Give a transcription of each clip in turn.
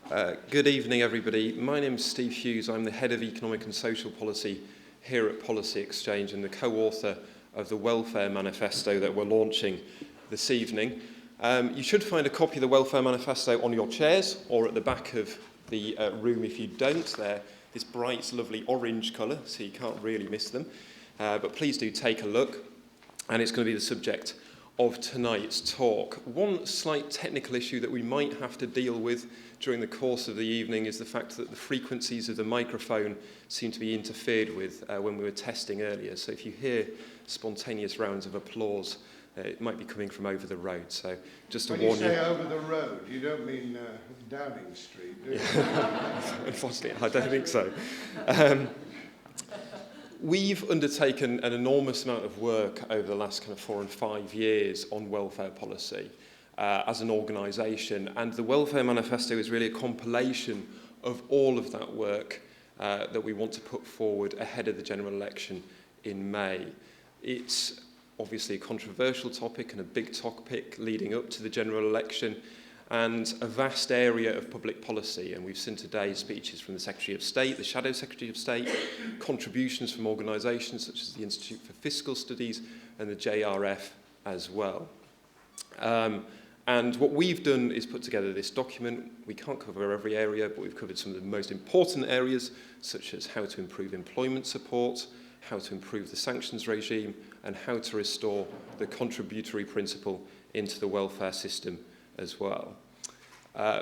Good evening, everybody. My name is Steve Hughes. I'm the Head of Economic and Social Policy here at Policy Exchange and the co-author of the Welfare Manifesto that we're launching this evening. You should find a copy of the Welfare Manifesto on your chairs or at the back of the room if you don't. They're this bright, lovely orange colour, so you can't really miss them. But please do take a look, and it's going to be the subject of tonight's talk. One slight technical issue that we might have to deal with during the course of the evening is the fact that the frequencies of the microphone seem to be interfered with when we were testing earlier. So if you hear spontaneous rounds of applause, it might be coming from over the road. So just to warn you. When you say over the road, you don't mean Downing Street, do you? Unfortunately, I don't think so. We've undertaken an enormous amount of work over the last kind of 4 and 5 years on welfare policy as an organisation, and the Welfare Manifesto is really a compilation of all of that work that we want to put forward ahead of the general election in May. It's obviously a controversial topic and a big topic leading up to the general election, and a vast area of public policy. And we've seen today speeches from the Secretary of State, the Shadow Secretary of State, contributions from organisations such as the Institute for Fiscal Studies and the JRF as well. And what we've done is put together this document. We can't cover every area, but we've covered some of the most important areas, such as how to improve employment support, how to improve the sanctions regime, and how to restore the contributory principle into the welfare system as well.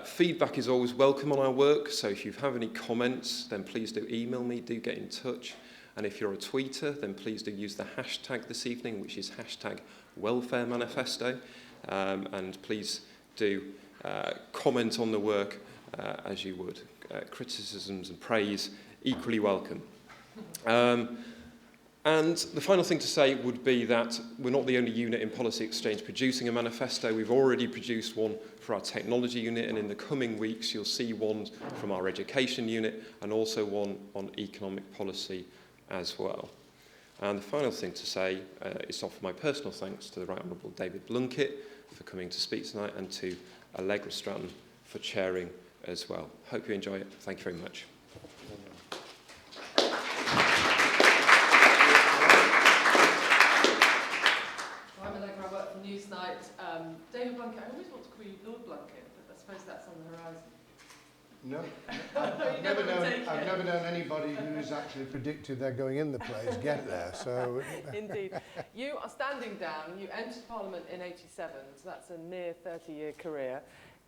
Feedback is always welcome on our work, so if you have any comments, then please do email me, do get in touch. And if you're a tweeter, then please do use the hashtag this evening, which is hashtag Welfare Manifesto. And please do comment on the work as you would. Criticisms and praise equally welcome. And the final thing to say would be that we're not the only unit in Policy Exchange producing a manifesto. We've already produced one for our technology unit, and in the coming weeks you'll see one from our education unit and also one on economic policy as well. And the final thing to say is to offer my personal thanks to the Right Honourable David Blunkett for coming to speak tonight, and to Allegra Stratton for chairing as well. Hope you enjoy it. Thank you very much. I'm Allegra, I work for Newsnight. David Blunkett, I always want to call you Lord Blunkett, but I suppose that's on the horizon. No, I've never known anybody who's actually predicted they're going in the place get there. So Indeed. You are standing down. You entered Parliament in 87, so that's a near 30-year career.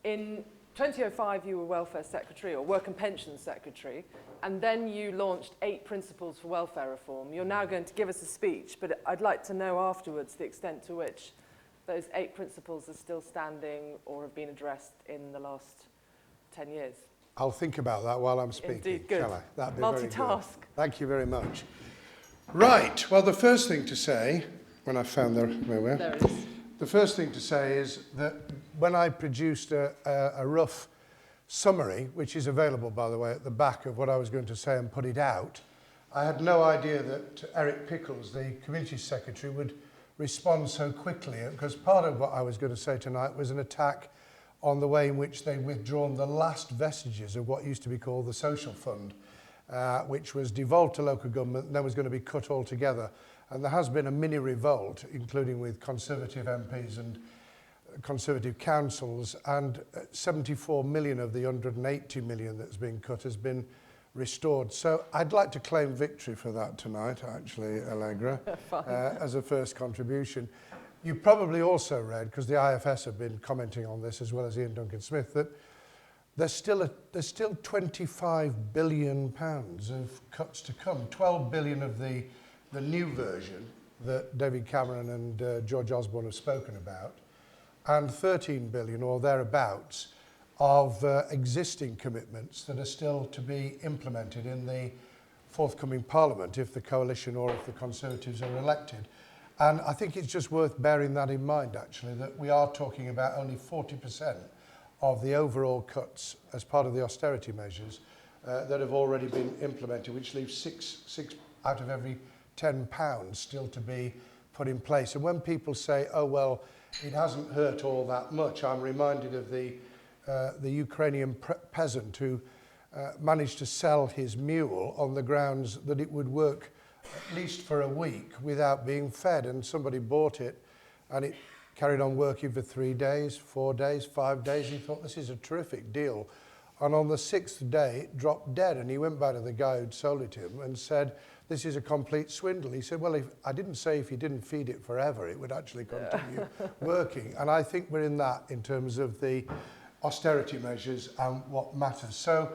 In 2005, you were Welfare Secretary, or Work and Pensions Secretary, and then you launched 8 principles for welfare reform. You're now going to give us a speech, but I'd like to know afterwards the extent to which those 8 principles are still standing or have been addressed in the last 10 years. I'll think about that while I'm speaking. Indeed, good. Shall I? That'd be Multitask. very good. Thank you very much. Right. Well, the first thing to say, when I found where we are, There it is. the first thing to say is that when I produced a rough summary, which is available, by the way, at the back of what I was going to say and put it out, I had no idea that Eric Pickles, the Community Secretary, would respond so quickly, because part of what I was going to say tonight was an attack on the way in which they'd withdrawn the last vestiges of what used to be called the Social Fund, which was devolved to local government and then was going to be cut altogether. And there has been a mini revolt, including with Conservative MPs and Conservative councils, and 74 million of the 180 million that's been cut has been restored. So I'd like to claim victory for that tonight, actually, Allegra, as a first contribution. You probably also read, because the IFS have been commenting on this as well as Ian Duncan-Smith, that there's still 25 billion pounds of cuts to come. 12 billion of the new version that David Cameron and George Osborne have spoken about, and 13 billion or thereabouts of existing commitments that are still to be implemented in the forthcoming Parliament if the Coalition or if the Conservatives are elected. And I think it's just worth bearing that in mind, actually, that we are talking about only 40% of the overall cuts as part of the austerity measures that have already been implemented, which leaves six out of every £10 still to be put in place. And when people say, oh, well, it hasn't hurt all that much, I'm reminded of the the Ukrainian peasant who managed to sell his mule on the grounds that it would work at least for a week without being fed, and somebody bought it and it carried on working for 3 days, 4 days, 5 days. He thought, this is a terrific deal. And on the 6th day, it dropped dead. And he went back to the guy who'd sold it to him and said, this is a complete swindle. He said, well, I didn't say if you didn't feed it forever, it would actually continue working. And I think we're in that in terms of the austerity measures and what matters. So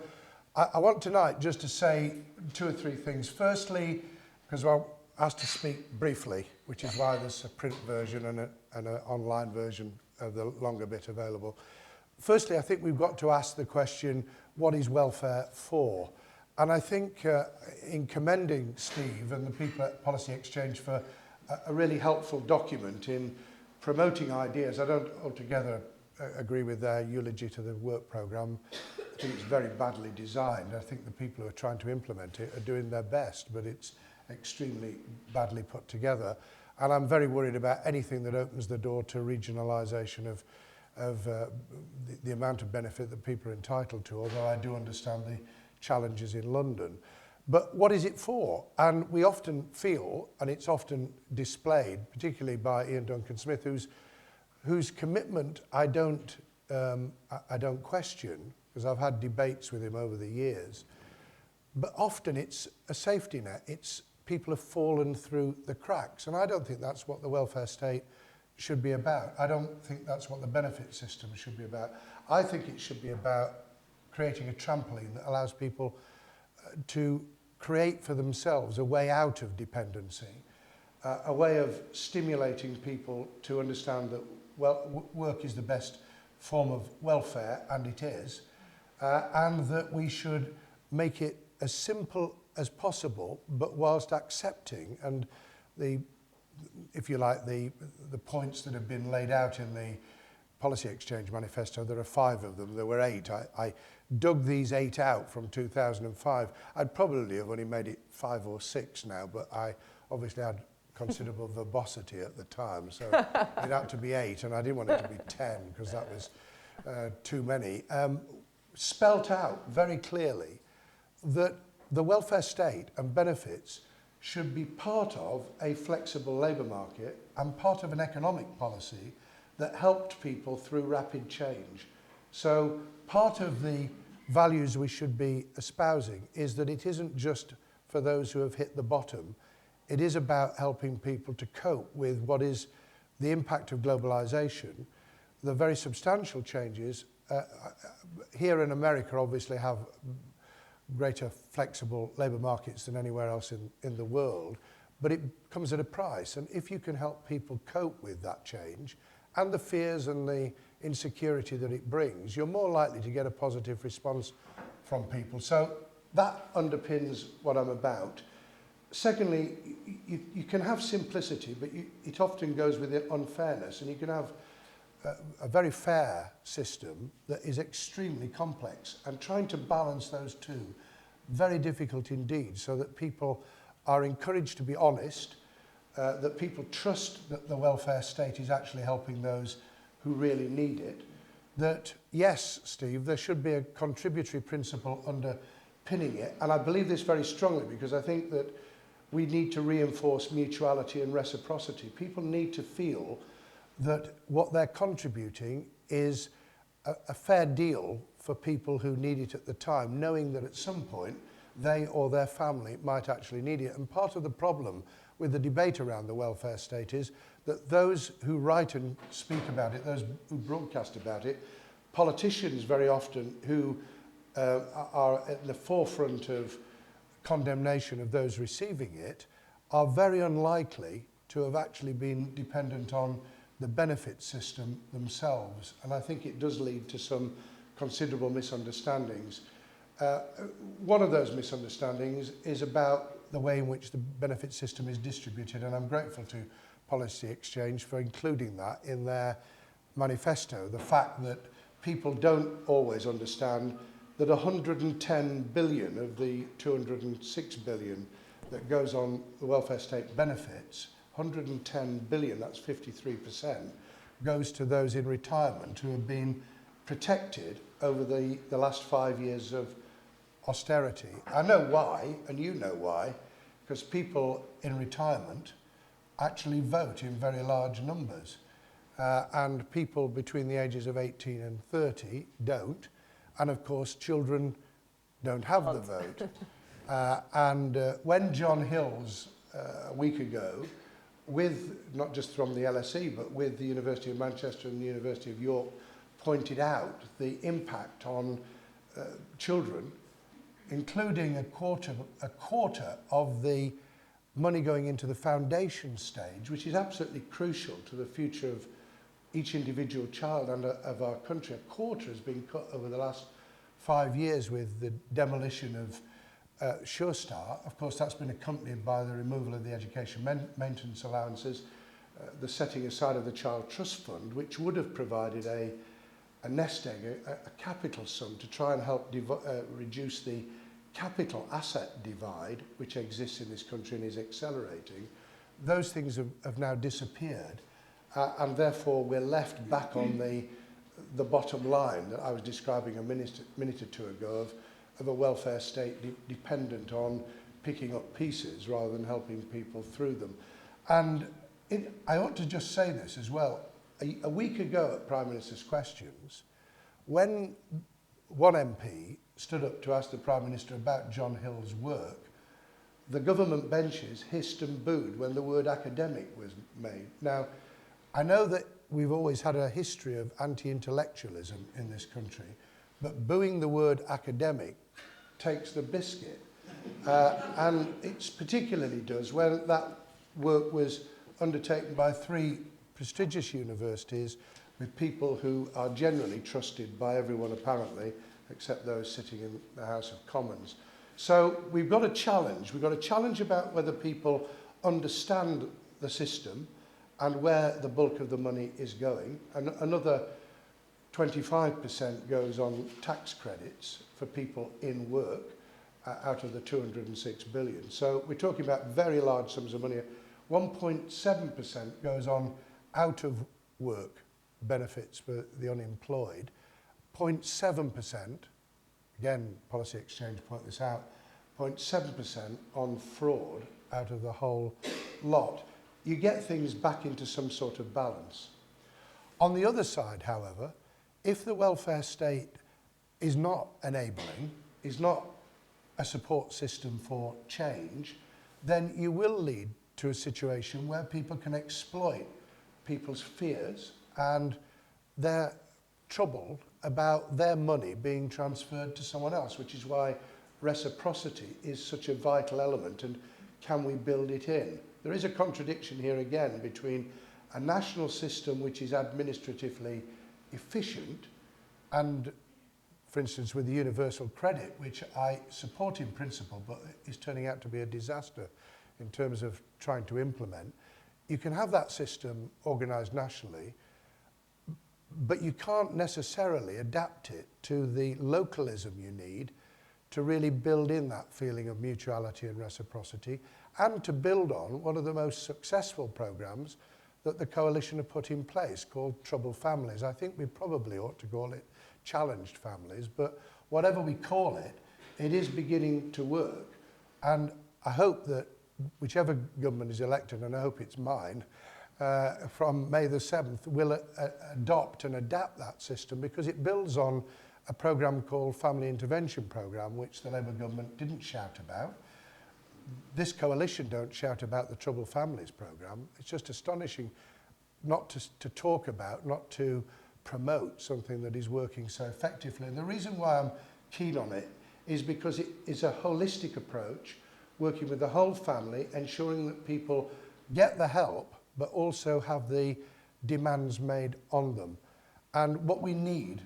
I want tonight just to say 2 or 3 things. Firstly, because I'm asked to speak briefly, which is why there's a print version and an online version of the longer bit available. Firstly, I think we've got to ask the question, what is welfare for? And I think in commending Steve and the people at Policy Exchange for a really helpful document in promoting ideas, I don't altogether agree with their eulogy to the work programme. I think it's very badly designed. I think the people who are trying to implement it are doing their best, but it's extremely badly put together. And I'm very worried about anything that opens the door to regionalisation of the amount of benefit that people are entitled to, although I do understand the challenges in London. But what is it for? And we often feel, and it's often displayed, particularly by Ian Duncan-Smith, whose commitment I don't question, because I've had debates with him over the years, but often it's a safety net. It's people have fallen through the cracks, and I don't think that's what the welfare state should be about. I don't think that's what the benefit system should be about. I think it should be about creating a trampoline that allows people to create for themselves a way out of dependency, a way of stimulating people to understand that work is the best form of welfare, and it is, and that we should make it as simple as possible, but whilst accepting, and if you like, the points that have been laid out in the Policy Exchange Manifesto, there are 5 of them, there were 8. I dug these 8 out from 2005. I'd probably have only made it 5 or 6 now, but I obviously had considerable verbosity at the time, so it had to be 8, and I didn't want it to be 10, because that was too many. Spelt out very clearly that the welfare state and benefits should be part of a flexible labour market and part of an economic policy that helped people through rapid change. So part of the values we should be espousing is that it isn't just for those who have hit the bottom. It is about helping people to cope with what is the impact of globalisation. The very substantial changes here in America obviously have greater flexible labour markets than anywhere else in the world, but it comes at a price. And if you can help people cope with that change and the fears and the insecurity that it brings, you're more likely to get a positive response from people. So that underpins what I'm about. Secondly, you can have simplicity, but it often goes with unfairness, and you can have a very fair system that is extremely complex, and trying to balance those two, very difficult indeed, so that people are encouraged to be honest, that people trust that the welfare state is actually helping those who really need it, that yes, Steve, there should be a contributory principle underpinning it, and I believe this very strongly because I think that we need to reinforce mutuality and reciprocity. People need to feel that what they're contributing is a fair deal for people who need it at the time, knowing that at some point they or their family might actually need it. And part of the problem with the debate around the welfare state is that those who write and speak about it, those who broadcast about it, politicians very often who are at the forefront of condemnation of those receiving it, are very unlikely to have actually been dependent on the benefit system themselves. And I think it does lead to some considerable misunderstandings. One of those misunderstandings is about the way in which the benefit system is distributed, and I'm grateful to Policy Exchange for including that in their manifesto. The fact that people don't always understand that 110 billion of the 206 billion that goes on the welfare state benefits, 110 billion, that's 53%, goes to those in retirement who have been protected over the last 5 years of austerity. I know why, and you know why, because people in retirement actually vote in very large numbers. And people between the ages of 18 and 30 don't. And of course, children don't have the vote. When John Hills, a week ago, with, not just from the LSE, but with the University of Manchester and the University of York, pointed out the impact on children, including a quarter of the money going into the foundation stage, which is absolutely crucial to the future of each individual child and of our country. A quarter has been cut over the last 5 years with the demolition of Sure Start. Of course, that's been accompanied by the removal of the education maintenance allowances, the setting aside of the Child Trust Fund, which would have provided a nest egg, a capital sum to try and help reduce the capital asset divide which exists in this country and is accelerating. Those things have now disappeared, and therefore we're left back on the bottom line that I was describing a minute or two ago of a welfare state dependent on picking up pieces rather than helping people through them. And I ought to just say this as well. A week ago at Prime Minister's Questions, when one MP stood up to ask the Prime Minister about John Hill's work, the government benches hissed and booed when the word academic was made. Now, I know that we've always had a history of anti-intellectualism in this country, but booing the word academic takes the biscuit. And it particularly does when that work was undertaken by 3 prestigious universities with people who are generally trusted by everyone apparently, except those sitting in the House of Commons. So we've got a challenge. We've got a challenge about whether people understand the system and where the bulk of the money is going. And another 25% goes on tax credits for people in work out of the 206 billion. So we're talking about very large sums of money. 1.7% goes on out of work benefits for the unemployed. 0.7%, again, Policy Exchange point this out, 0.7% on fraud out of the whole lot. You get things back into some sort of balance. On the other side, however, if the welfare state is not enabling, is not a support system for change, then you will lead to a situation where people can exploit people's fears and their trouble about their money being transferred to someone else, which is why reciprocity is such a vital element, and can we build it in? There is a contradiction here again between a national system which is administratively efficient and, for instance, with the universal credit, which I support in principle, but is turning out to be a disaster in terms of trying to implement. You can have that system organised nationally, but you can't necessarily adapt it to the localism you need to really build in that feeling of mutuality and reciprocity, and to build on one of the most successful programmes that the coalition have put in place called Troubled Families. I think we probably ought to call it Challenged Families, but whatever we call it, it is beginning to work. And I hope that whichever government is elected, and I hope it's mine, from May the 7th, will adopt and adapt that system, because it builds on a programme called Family Intervention Programme, which the Labour government didn't shout about. This coalition don't shout about the Troubled Families programme. It's just astonishing not to talk about, not to promote something that is working so effectively. And the reason why I'm keen on it is because it is a holistic approach, working with the whole family, ensuring that people get the help, but also have the demands made on them. And what we need,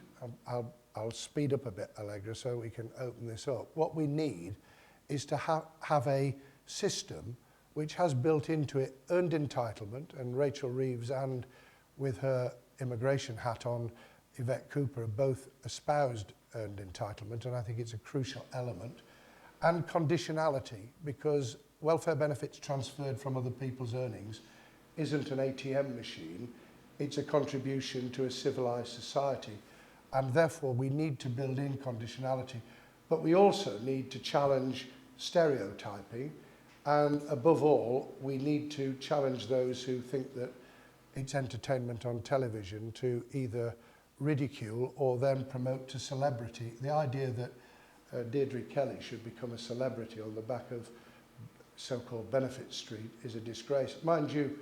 I'll speed up a bit, Allegra, so we can open this up. What we need is to have a system which has built into it earned entitlement, and Rachel Reeves and with her immigration hat on, Yvette Cooper, have both espoused earned entitlement, and I think it's a crucial element, and conditionality, because welfare benefits transferred from other people's earnings isn't an ATM machine, it's a contribution to a civilised society. and therefore we need to build in conditionality. But we also need to challenge stereotyping, and above all, we need to challenge those who think that it's entertainment on television to either ridicule or then promote to celebrity. The idea that Deirdre Kelly should become a celebrity on the back of so-called Benefit Street is a disgrace. Mind you,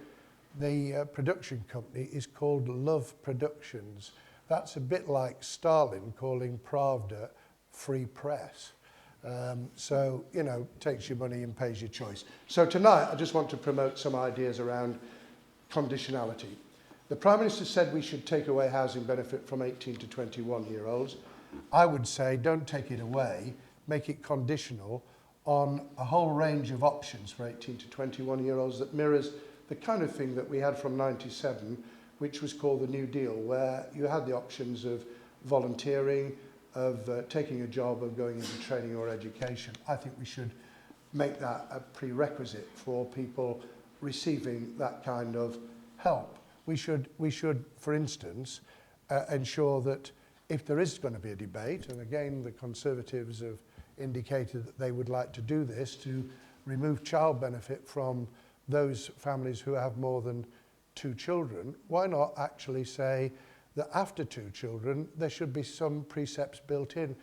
the production company is called Love Productions. That's a bit like Stalin calling Pravda free press. So, you know, takes your money and pays your choice. So tonight, I just want to promote some ideas around conditionality. The Prime Minister said we should take away housing benefit from 18 to 21-year-olds. I would say don't take it away, make it conditional on a whole range of options for 18 to 21-year-olds that mirrors the kind of thing that we had from 97, which was called the New Deal, where you had the options of volunteering, of taking a job, of going into training or education. I think we should make that a prerequisite for people receiving that kind of help. We should, for instance, ensure that if there is going to be a debate, and again the Conservatives have indicated that they would like to do this, to remove child benefit from those families who have more than 2 children, why not actually say that after 2 children, there should be some precepts built in.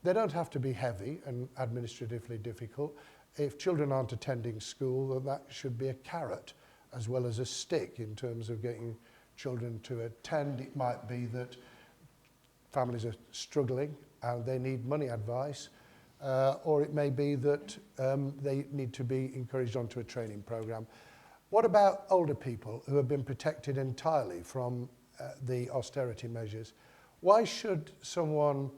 They don't have to be heavy and administratively difficult. If children aren't attending school, then that should be a carrot as well as a stick in terms of getting children to attend. It might be that families are struggling and they need money advice, or it may be that they need to be encouraged onto a training program. What about older people who have been protected entirely from the austerity measures? Why should someone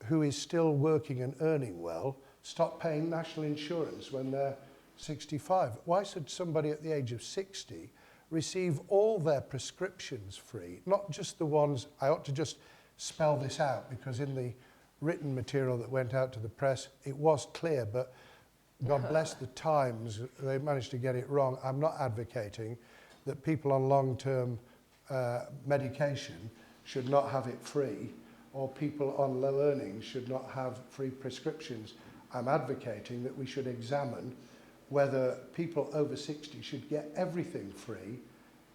who is still working and earning well stop paying national insurance when they're 65? Why should somebody at the age of 60 receive all their prescriptions free, not just the ones? I ought to just spell this out, because in the written material that went out to the press, it was clear, but God bless the Times, they managed to get it wrong. I'm not advocating that people on long-term medication should not have it free, or people on low earnings should not have free prescriptions. I'm advocating that we should examine whether people over 60 should get everything free,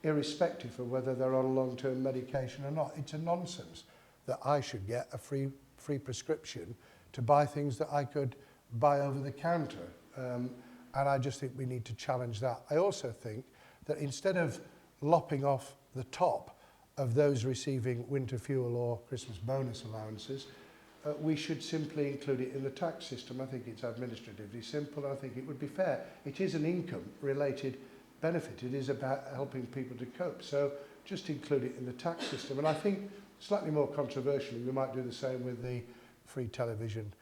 irrespective of whether they're on long-term medication or not. It's a nonsense that I should get a free prescription to buy things that I could buy over the counter. And I just think we need to challenge that. I also think that instead of lopping off the top of those receiving winter fuel or Christmas bonus allowances, we should simply include it in the tax system. I think it's administratively simple, and I think it would be fair. It is an income-related benefit. It is about helping people to cope. So just include it in the tax system. And I think, slightly more controversially, we might do the same with the free television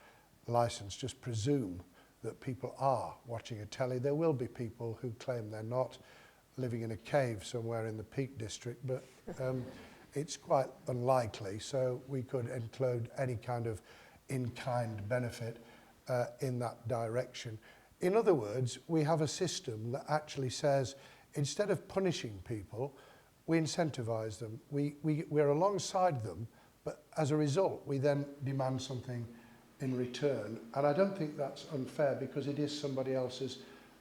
licence. Just presume that people are watching a telly. There will be people who claim they're not, living in a cave somewhere in the Peak District, but it's quite unlikely. So we could include any kind of in-kind benefit in that direction. In other words, we have a system that actually says, instead of punishing people, we incentivise them. We're alongside them, but as a result, we then demand something in return. And I don't think that's unfair, because it is somebody else's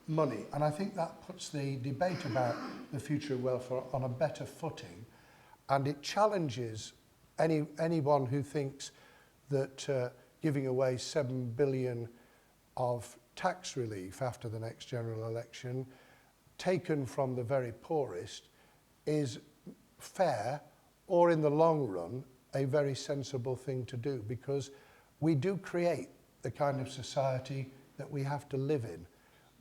money. And I think that puts the debate about the future of welfare on a better footing, and it challenges anyone who thinks that giving away 7 billion of tax relief after the next general election, taken from the very poorest, is fair, or in the long run, a very sensible thing to do, because we do create the kind of society that we have to live in.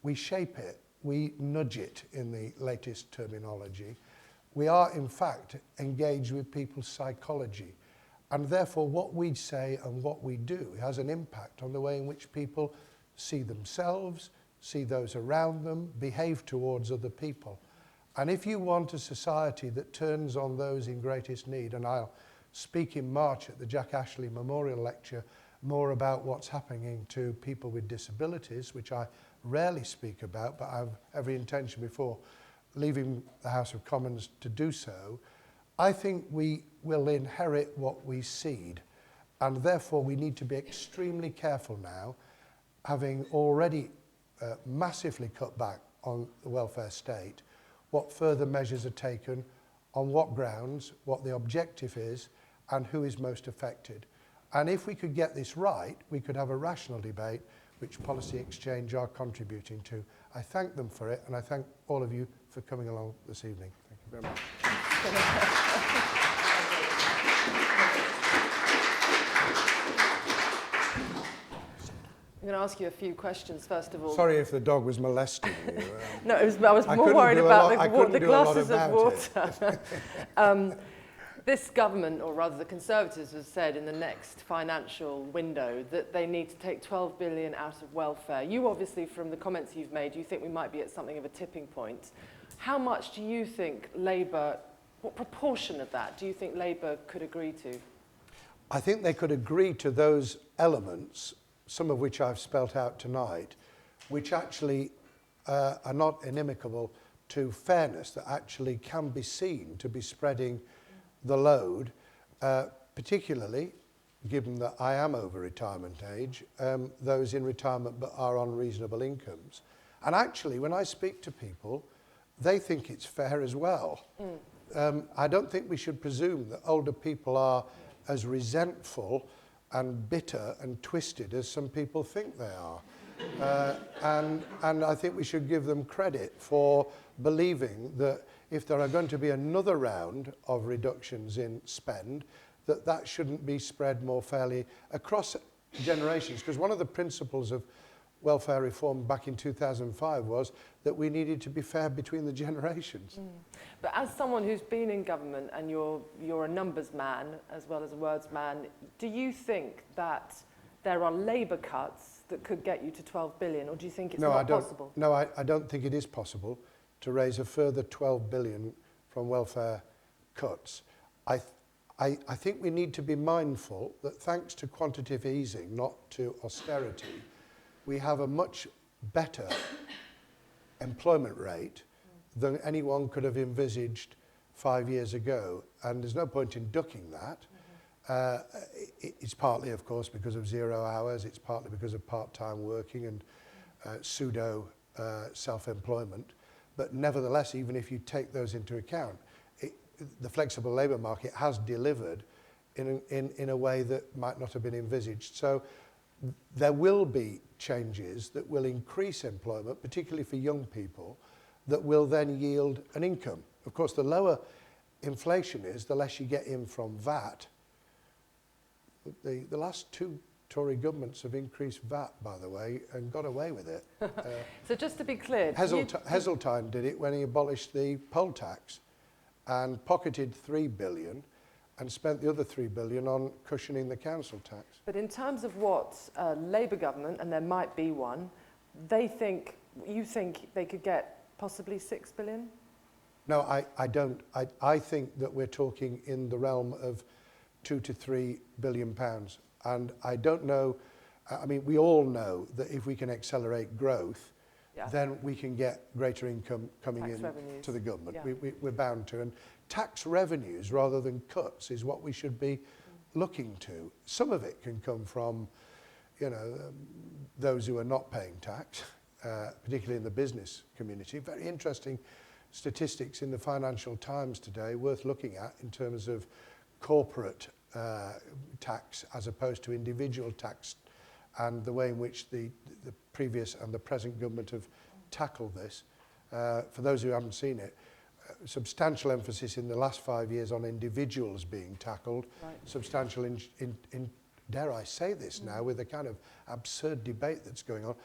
We shape it, we nudge it in the latest terminology. We are, in fact, engaged with people's psychology. And therefore, what we say and what we do has an impact on the way in which people see themselves, see those around them, behave towards other people. And if you want a society that turns on those in greatest need, and I'll speak in March at the Jack Ashley Memorial Lecture more about what's happening to people with disabilities, which I rarely speak about, but I have every intention before leaving the House of Commons to do so. I think we will inherit what we seed, and therefore we need to be extremely careful now, having already massively cut back on the welfare state, what further measures are taken, on what grounds, what the objective is, and who is most affected. And if we could get this right, we could have a rational debate which Policy Exchange are contributing to. I thank them for it, and I thank all of you for coming along this evening. Thank you very much. I'm going to ask you a few questions, first of all. Sorry if the dog was molesting you. No, I was more worried about the glasses of water. This government, or rather the Conservatives, have said in the next financial window that they need to take 12 billion out of welfare. You obviously, from the comments you've made, you think we might be at something of a tipping point. How much do you think Labour, what proportion of that do you think Labour could agree to? I think they could agree to those elements, some of which I've spelt out tonight, which actually are not inimical to fairness, that actually can be seen to be spreading the load, particularly, given that I am over retirement age, those in retirement but are on reasonable incomes. And actually, when I speak to people, they think it's fair as well. I don't think we should presume that older people are as resentful and bitter and twisted as some people think they are. And I think we should give them credit for believing that if there are going to be another round of reductions in spend, that shouldn't be spread more fairly across generations. Because one of the principles of welfare reform back in 2005 was that we needed to be fair between the generations. But as someone who's been in government, and you're a numbers man as well as a words man, do you think that there are Labour cuts that could get you to 12 billion, or do you think it's not possible? No, I don't think it is possible to raise a further 12 billion from welfare cuts. I think we need to be mindful that thanks to quantitative easing, not to austerity, we have a much better employment rate than anyone could have envisaged 5 years ago. And there's no point in ducking that. It's partly, of course, because of 0 hours. It's partly because of part-time working and pseudo self-employment. But nevertheless, even if you take those into account, the flexible labour market has delivered in a way that might not have been envisaged. So there will be changes that will increase employment, particularly for young people, that will then yield an income. Of course, the lower inflation is, the less you get in from VAT. The last two Tory governments have increased VAT, by the way, and got away with it. So just to be clear... Heseltine did it when he abolished the poll tax and pocketed 3 billion and spent the other 3 billion on cushioning the council tax. But in terms of what Labour government, and there might be one, you think they could get possibly 6 billion? No, I don't. I think that we're talking in the realm of 2 to 3 billion pounds. And I don't know, I mean, we all know that if we can accelerate growth, then we can get greater income coming in to the government. Yeah. We're bound to. And tax revenues rather than cuts is what we should be looking to. Some of it can come from, those who are not paying tax, particularly in the business community. Very interesting statistics in the Financial Times today, worth looking at in terms of corporate tax as opposed to individual tax, and the way in which the previous and the present government have tackled this. For those who haven't seen it, substantial emphasis in the last 5 years on individuals being tackled, substantial in dare I say this now, with the kind of absurd debate that's going on,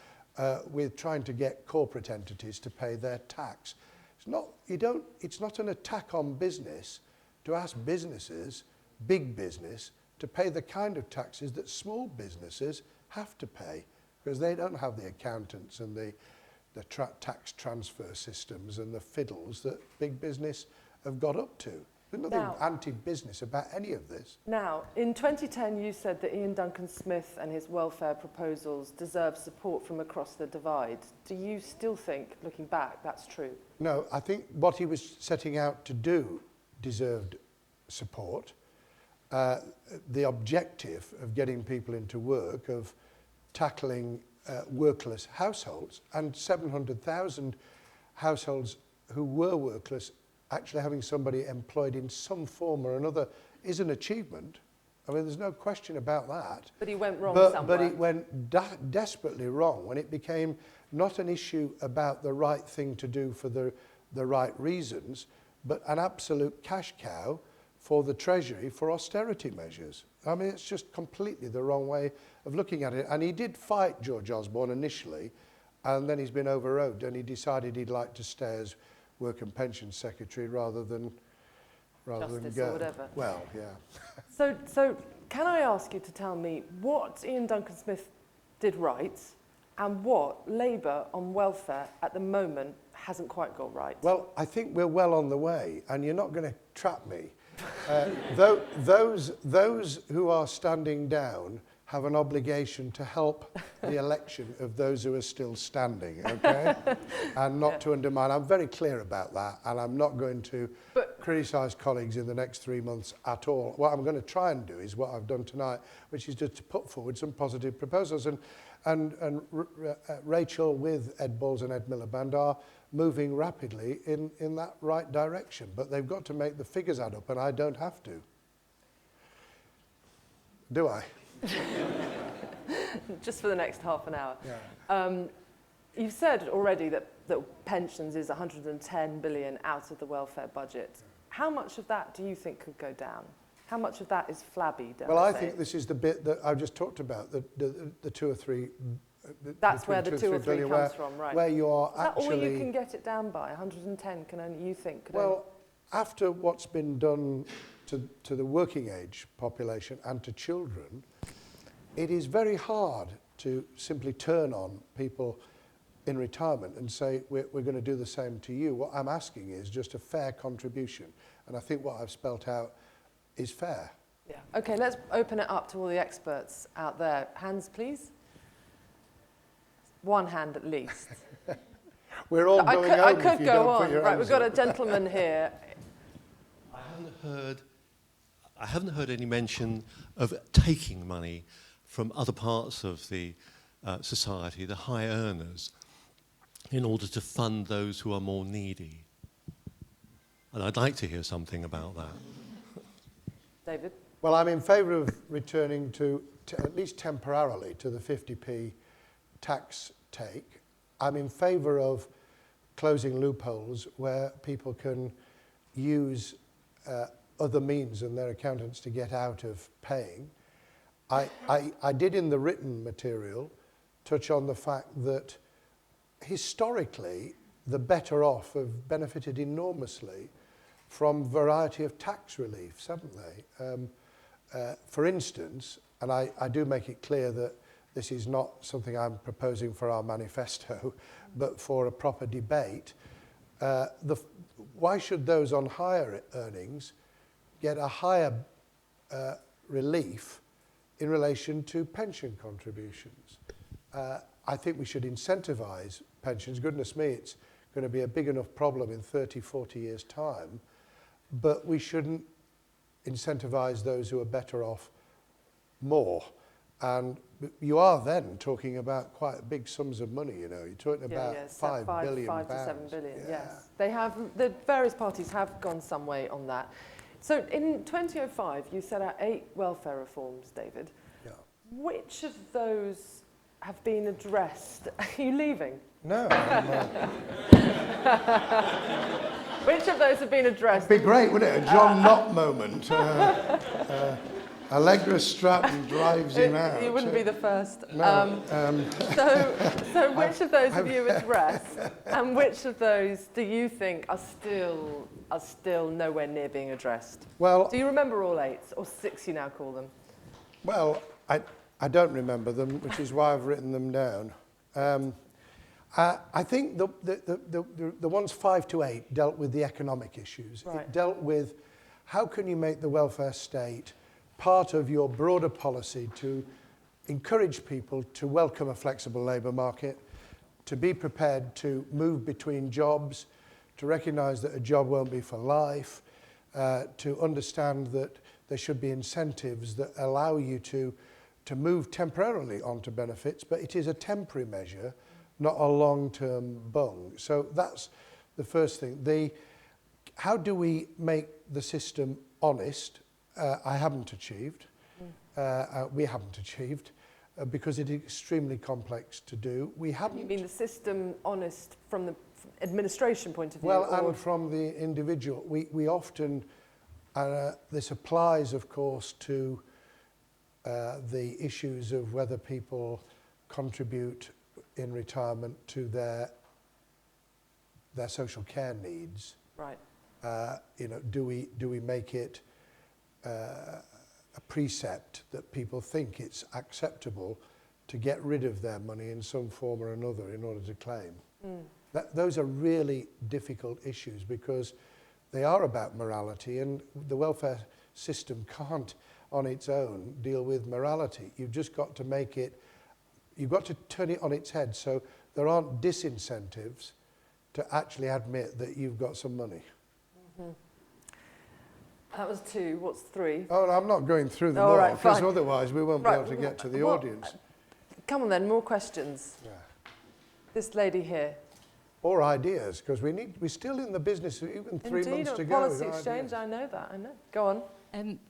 with trying to get corporate entities to pay their tax. It's not an attack on business to ask businesses, big business, to pay the kind of taxes that small businesses have to pay, because they don't have the accountants and the tax transfer systems and the fiddles that big business have got up to. There's nothing anti-business about any of this. Now, in 2010, you said that Ian Duncan Smith and his welfare proposals deserve support from across the divide. Do you still think, looking back, that's true? No, I think what he was setting out to do deserved support the objective of getting people into work, of tackling workless households, and 700,000 households who were workless, actually having somebody employed in some form or another is an achievement. I mean, there's no question about that. But he went wrong somewhere. But it went desperately wrong when it became not an issue about the right thing to do for the right reasons, but an absolute cash cow for the Treasury for austerity measures. I mean, it's just completely the wrong way of looking at it. And he did fight George Osborne initially, and then he's been overrode, and he decided he'd like to stay as Work and Pensions Secretary rather than Justice go. Or whatever. Well, yeah. So can I ask you to tell me what Ian Duncan-Smith did right and what Labour on welfare at the moment hasn't quite got right? Well, I think we're well on the way, and you're not going to trap me. Those who are standing down have an obligation to help the election of those who are still standing, okay? And not to undermine. I'm very clear about that, and I'm not going to criticise colleagues in the next 3 months at all. What I'm going to try and do is what I've done tonight, which is just to put forward some positive proposals. And Rachel with Ed Balls and Ed Miliband are moving rapidly in that right direction. But they've got to make the figures add up, and I don't have to. Do I? Just for the next half an hour. Yeah. You've said already that pensions is 110 billion out of the welfare budget. How much of that do you think could go down? How much of that is flabby? Well, I think this is the bit that I've just talked about, the 2 or 3. That's where the 2 or 3 comes from, right? Where you are is actually. That all you can get it down by? 110 can only you think? Well, after what's been done to the working age population and to children, it is very hard to simply turn on people in retirement and say, we're going to do the same to you. What I'm asking is just a fair contribution. And I think what I've spelt out is fair. Yeah. Okay, let's open it up to all the experts out there. Hands, please. One hand at least. We're all going home. I could go on. Right, we've got a gentleman here. I haven't heard any mention of taking money from other parts of the society, the high earners, in order to fund those who are more needy. And I'd like to hear something about that. David? Well, I'm in favour of returning to at least temporarily, to the 50p tax take. I'm in favour of closing loopholes where people can use other means than their accountants to get out of paying. I did in the written material touch on the fact that historically the better off have benefited enormously from a variety of tax reliefs, haven't they? For instance, and I do make it clear that this is not something I'm proposing for our manifesto, but for a proper debate, why should those on higher earnings get a higher relief in relation to pension contributions? I think we should incentivise pensions. Goodness me, it's going to be a big enough problem in 30, 40 years' time, but we shouldn't incentivise those who are better off more. And you are then talking about quite big sums of money, you know. You're talking about £5 billion. 5 to 7 billion, yes. The various parties have gone some way on that. So in 2005, you set out 8 welfare reforms, David. Yeah. Which of those have been addressed? Are you leaving? No. Which of those have been addressed? It'd be great, wouldn't it? A John Knott moment. Allegra Stratton drives him out. You wouldn't be the first. No, so which of those have you addressed, and which of those do you think are still nowhere near being addressed? Well, do you remember all 8, or 6 you now call them? Well, I don't remember them, which is why I've written them down. I think the ones 5 to 8 dealt with the economic issues. Right. It dealt with how can you make the welfare state part of your broader policy to encourage people to welcome a flexible labour market, to be prepared to move between jobs, to recognise that a job won't be for life, to understand that there should be incentives that allow you to move temporarily onto benefits, but it is a temporary measure, not a long-term bung. So that's the first thing. How do we make the system honest? I haven't achieved. We haven't achieved because it is extremely complex to do. We haven't. You mean the system honest from the administration point of view? Well, and from the individual. We often, this applies, of course, to the issues of whether people contribute in retirement to their social care needs. Right. Do we make it a precept that people think it's acceptable to get rid of their money in some form or another in order to claim? Those are really difficult issues because they are about morality, and the welfare system can't on its own deal with morality. You've just got to make it, you've got to turn it on its head so there aren't disincentives to actually admit that you've got some money. That was 2. What's 3? Oh, I'm not going through them all, all, right, because fine. otherwise we won't be able to get to the Well, audience. Come on then, more questions. Yeah. This lady here. Or ideas, because we're still in the business, even 3 months to go. Policy exchange, I know that, I know. Go on.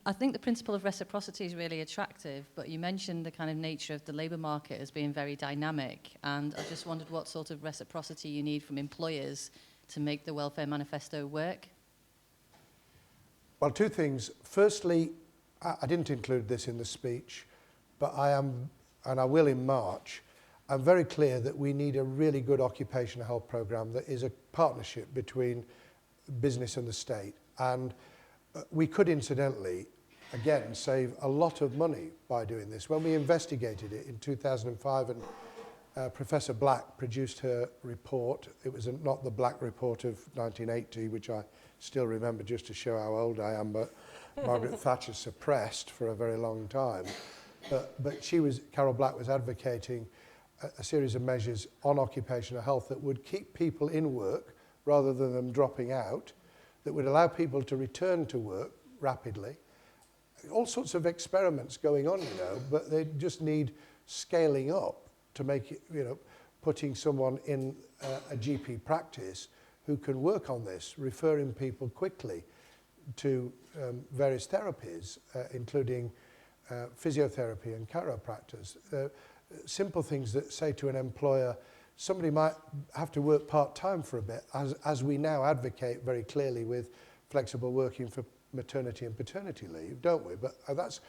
I think the principle of reciprocity is really attractive, but you mentioned the kind of nature of the labour market as being very dynamic, and I just wondered what sort of reciprocity you need from employers to make the Welfare Manifesto work. Well, 2 things. Firstly, I didn't include this in the speech, but I am, and I will in March, I'm very clear that we need a really good occupational health programme that is a partnership between business and the state. And we could incidentally, again, save a lot of money by doing this. When we investigated it in 2005 and Professor Black produced her report, it was not the Black report of 1980, which I still remember just to show how old I am, but Margaret Thatcher suppressed for a very long time. But Carol Black was advocating a series of measures on occupational health that would keep people in work rather than them dropping out, that would allow people to return to work rapidly. All sorts of experiments going on, but they just need scaling up to make it, putting someone in a GP practice who can work on this, referring people quickly to various therapies, including physiotherapy and chiropractors. Simple things that say to an employer, somebody might have to work part-time for a bit, as we now advocate very clearly with flexible working for maternity and paternity leave, don't we? But that's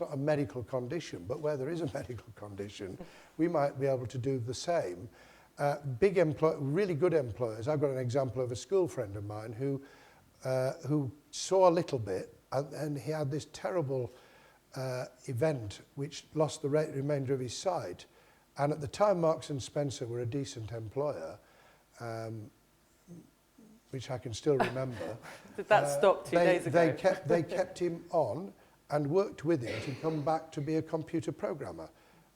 not a medical condition, but where there is a medical condition, we might be able to do the same. Really good employers. I've got an example of a school friend of mine who saw a little bit, and he had this terrible event which lost the remainder of his sight. And at the time, Marks and Spencer were a decent employer, which I can still remember. Did that stop 2 days ago? They kept him on and worked with him to come back to be a computer programmer.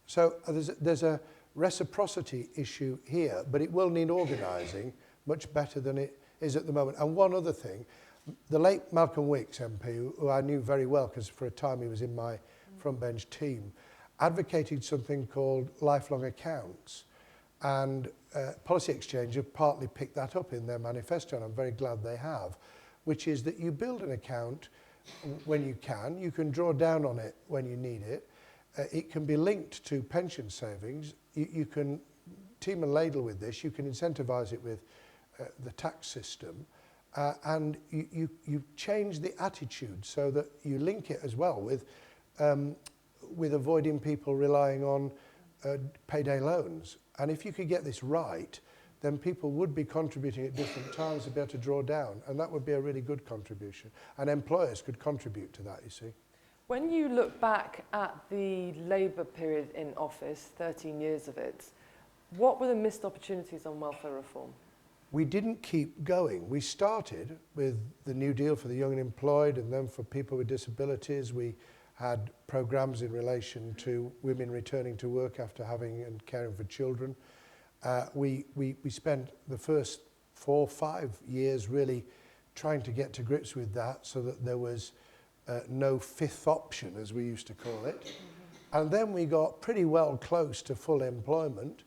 So there's a reciprocity issue here, but it will need organising much better than it is at the moment. And one other thing, the late Malcolm Wicks MP, who I knew very well because for a time he was in my front bench team, advocated something called lifelong accounts. And Policy Exchange have partly picked that up in their manifesto, and I'm very glad they have, which is that you build an account when you can draw down on it when you need it. It can be linked to pension savings. You can team and ladle with this. You can incentivise it with the tax system. And you change the attitude so that you link it as well with avoiding people relying on payday loans. And if you could get this right, then people would be contributing at different times to be able to draw down, and that would be a really good contribution. And employers could contribute to that, you see. When you look back at the Labour period in office, 13 years of it, what were the missed opportunities on welfare reform? We didn't keep going. We started with the New Deal for the young and employed, and then for people with disabilities. We had programmes in relation to women returning to work after having and caring for children. We spent the first 4 or 5 years really trying to get to grips with that so that there was no fifth option, as we used to call it. And then we got pretty well close to full employment.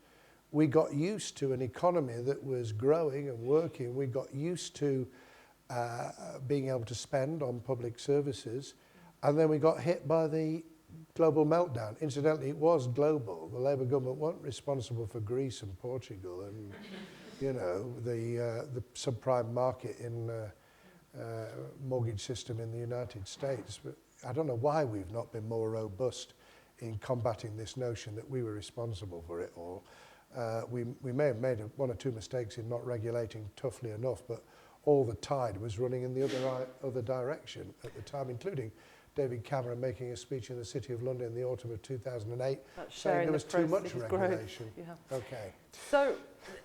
We got used to an economy that was growing and working. We got used to being able to spend on public services. And then we got hit by the global meltdown. Incidentally, it was global. The Labour government weren't responsible for Greece and Portugal and, you know, the subprime market in mortgage system in the United States. But I don't know why we've not been more robust in combating this notion that we were responsible for it all. We may have made one or two mistakes in not regulating toughly enough, but all the tide was running in the other direction at the time, including David Cameron making a speech in the City of London in the autumn of 2008 saying there was too much regulation. Yeah. Okay. So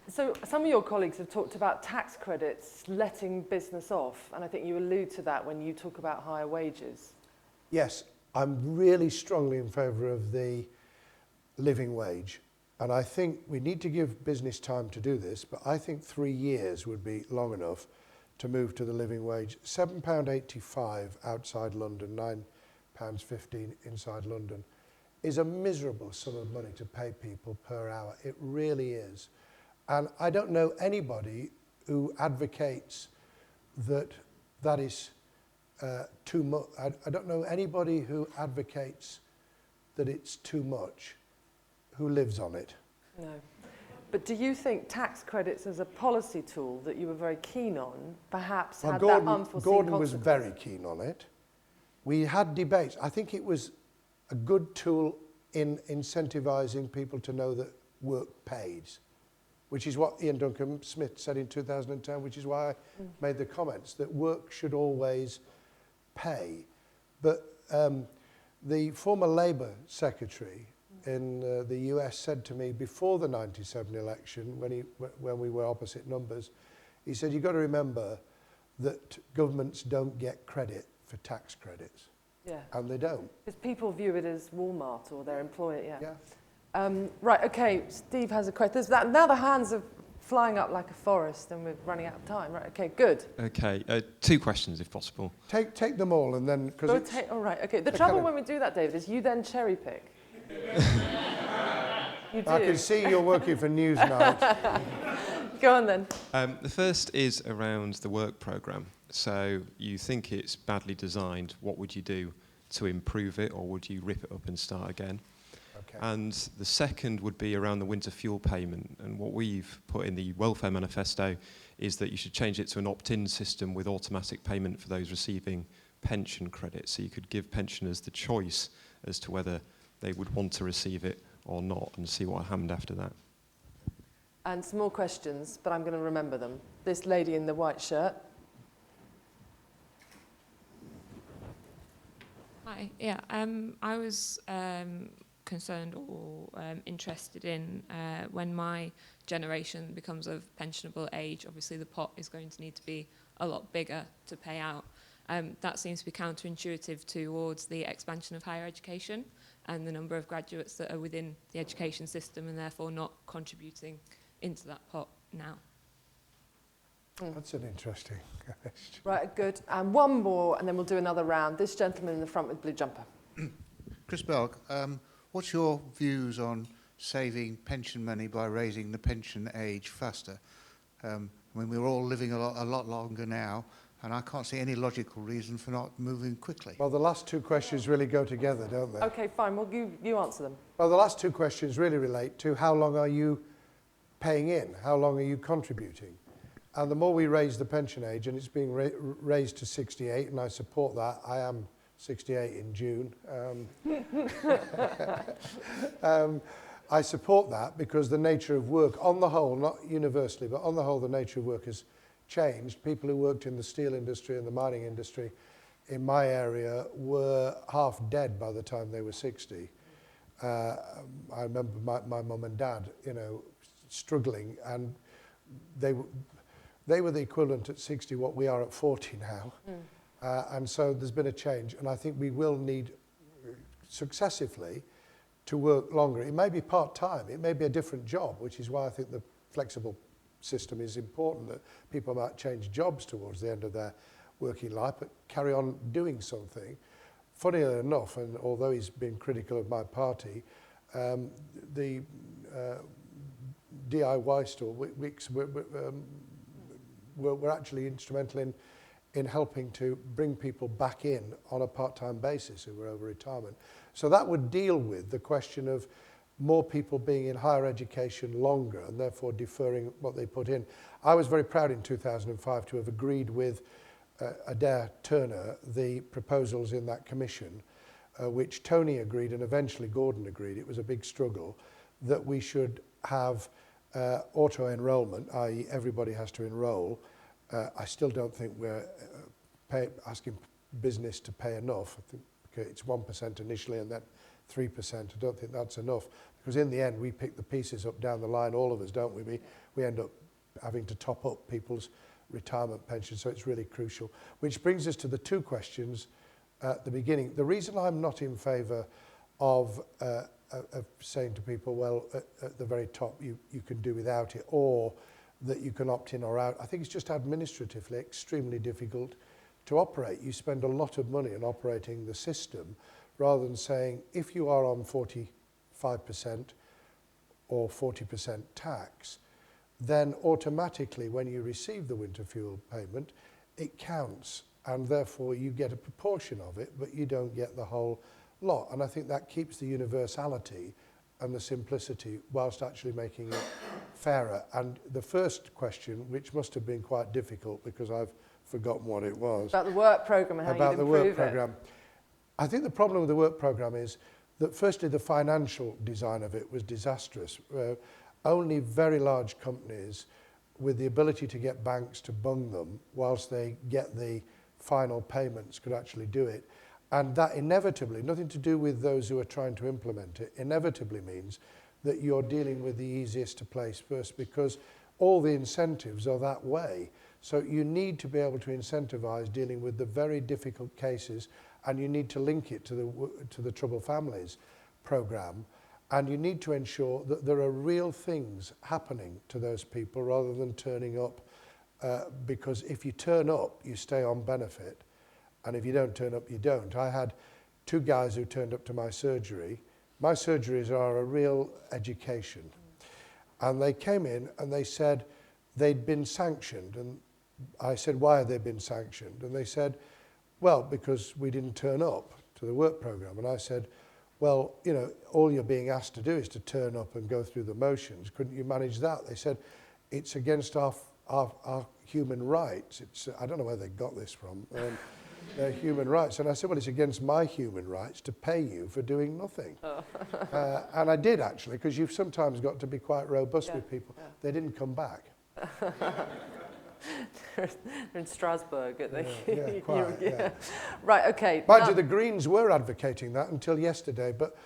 some of your colleagues have talked about tax credits letting business off, and I think you allude to that when you talk about higher wages. Yes, I'm really strongly in favour of the living wage. And I think we need to give business time to do this, but I think 3 years would be long enough to move to the living wage. £7.85 outside London, £9.15 inside London is a miserable sum of money to pay people per hour. It really is. And I don't know anybody who advocates that that is too much. I don't know anybody who advocates that it's too much who lives on it. No. But do you think tax credits as a policy tool that you were very keen on perhaps had that unforeseen Gordon was consequence? very keen on it. We had debates. I think it was a good tool in incentivising people to know that work pays, which is what Ian Duncan Smith said in 2010, which is why I made the comments that work should always pay. But the former Labour secretary in the US said to me before the 97 election, when we were opposite numbers, he said, you've got to remember that governments don't get credit for tax credits. Yeah. And they don't. Because people view it as Walmart or their employer, yeah. Yeah. Right, okay, Steve has a question. Now the hands are flying up like a forest and we're running out of time. Right, okay, good. Okay, 2 questions if possible. Take them all and then... All right, okay. The trouble when we do that, David, is you then cherry pick. You do. I can see you're working for Newsnight. Go on then. The first is around the work programme. So you think it's badly designed. What would you do to improve it, or would you rip it up and start again? Okay. And the second would be around the winter fuel payment. And what we've put in the welfare manifesto is that you should change it to an opt-in system with automatic payment for those receiving pension credit. So you could give pensioners the choice as to whether they would want to receive it or not, and see what happened after that. And some more questions, but I'm going to remember them. This lady in the white shirt. Hi, yeah, I was concerned or interested in when my generation becomes of pensionable age, obviously the pot is going to need to be a lot bigger to pay out. That seems to be counterintuitive towards the expansion of higher education and the number of graduates that are within the education system and therefore not contributing into that pot now. That's an interesting question. Right, good. And one more, and then we'll do another round. This gentleman in the front with blue jumper. Chris Belk, what's your views on saving pension money by raising the pension age faster? I mean, we're all living a lot longer now, and I can't see any logical reason for not moving quickly. Well, the last 2 questions really go together, don't they? Okay, fine. Well, you answer them. Well, the last 2 questions really relate to how long are you paying in? How long are you contributing? And the more we raise the pension age, and it's being raised to 68, and I support that. I am 68 in June. I support that because the nature of work, on the whole, not universally, but on the whole, the nature of work has changed. People who worked in the steel industry and the mining industry in my area were half dead by the time they were 60. I remember my mum and dad, you know, struggling, and they were the equivalent at 60 what we are at 40 now. And so there's been a change, and I think we will need successively to work longer. It may be part-time, it may be a different job, which is why I think the flexible system is important, that people might change jobs towards the end of their working life, but carry on doing something. Funnily enough, and although he's been critical of my party, the DIY store, were actually instrumental in helping to bring people back in on a part-time basis who were over retirement. So that would deal with the question of more people being in higher education longer and therefore deferring what they put in. I was very proud in 2005 to have agreed with Adair Turner the proposals in that commission, which Tony agreed and eventually Gordon agreed. It was a big struggle that we should have auto-enrollment, i.e. everybody has to enrol. I still don't think we're asking business to pay enough. I think it's 1% initially and then 3%. I don't think that's enough, because in the end we pick the pieces up down the line, all of us, don't we? We end up having to top up people's retirement pensions, so it's really crucial. Which brings us to the two questions at the beginning. The reason I'm not in favour of saying to people, well, at the very top you can do without it, or that you can opt in or out, I think it's just administratively extremely difficult to operate. You spend a lot of money on operating the system, rather than saying, if you are on 45% or 40% tax, then automatically when you receive the winter fuel payment, it counts, and therefore you get a proportion of it, but you don't get the whole lot. And I think that keeps the universality and the simplicity whilst actually making it fairer. And the first question, which must have been quite difficult because I've forgotten what it was. About the work programme and how about you'd the improve work programme. I think the problem with the work programme is that firstly the financial design of it was disastrous. Only very large companies with the ability to get banks to bung them whilst they get the final payments could actually do it. And that inevitably, nothing to do with those who are trying to implement it, inevitably means that you're dealing with the easiest to place first, because all the incentives are that way. So you need to be able to incentivise dealing with the very difficult cases, and you need to link it to the Troubled Families programme, and you need to ensure that there are real things happening to those people rather than turning up, because if you turn up, you stay on benefit. And if you don't turn up, you don't. I had two guys who turned up to my surgery. My surgeries are a real education. And they came in and they said they'd been sanctioned. And I said, why have they been sanctioned? And they said, well, because we didn't turn up to the work programme. And I said, well, you know, all you're being asked to do is to turn up and go through the motions. Couldn't you manage that? They said, it's against our human rights. I don't know where they got this from. Their human rights. And I said, well, it's against my human rights to pay you for doing nothing. Oh. And I did, actually, because you've sometimes got to be quite robust with people. Yeah. They didn't come back. They're in Strasbourg, aren't they? Yeah, quite, yeah. Right, okay. Mind you, the Greens were advocating that until yesterday, but